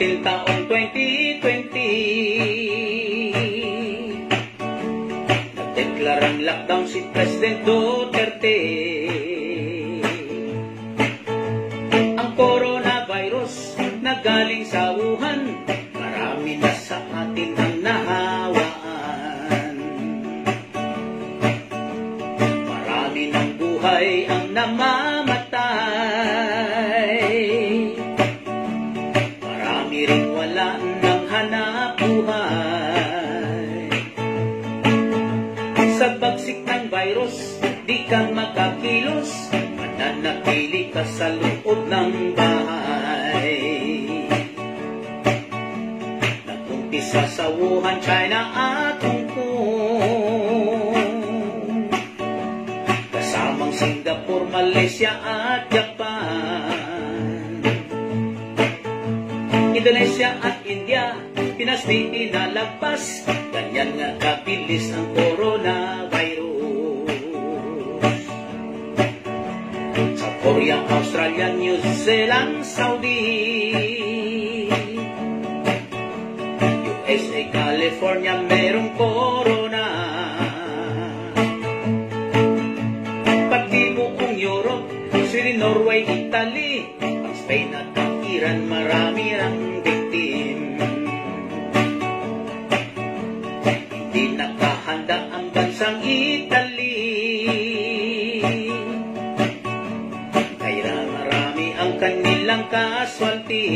Dumating taong 2020, nagdeklarang lockdown si President Duterte. Ang coronavirus na galing sa Wuhan, marami na sa atin ang nahawaan. Marami ng buhay ang namamatay. Marami ring wala ng hanap buhay. Sa bagsik ng virus, di ka makakilos, mananatili ka sa loob ng bahay. Nag-umpisa sa Wuhan, China at Hong Kong, kasamang Singapore, Malaysia at Japan. Indonesia at India, Pinas di pinalagpas, ganyan nga kabilis ang coronavirus. Sa Korea, Australia, New Zealand, Saudi, USA, California, merong corona. Pati buong Europe, Sweden, Norway, Italy, ang Spain at ang Iran, marami ang victim. Hindi nakahanda ang bansang Italy, kaya marami ang kanilang casualty.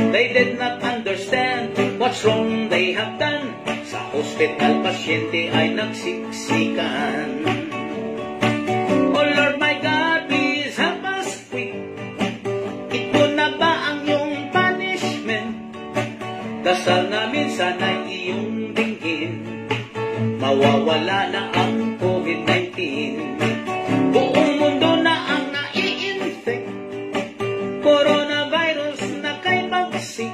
They did not understand what's wrong they have done. Sa hospital, pasyente ay nagsiksikan. Oh Lord my God, please help us quick. Ito na ba ang iyong punishment? Dasal namin sana'y iyong dinggin, mawawala na ang COVID-19. Buong mundo na ang nai-infect, coronavirus na kay bagsik.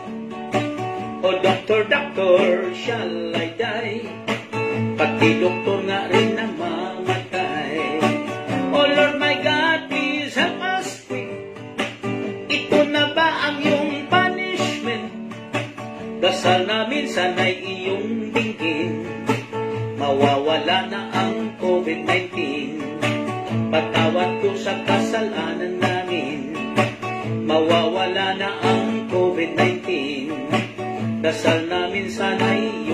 O doctor, doctor, shall I die? Pati doktor nga rin namamatay. Oh Lord my God, please help us quick. Ito na ba ang iyong punishment? Dasal namin sana'y iyong dinggin, mawawala na ang COVID-19. Patawad ko sa kasalanan namin, mawawala na ang COVID-19. Dasal namin sana'y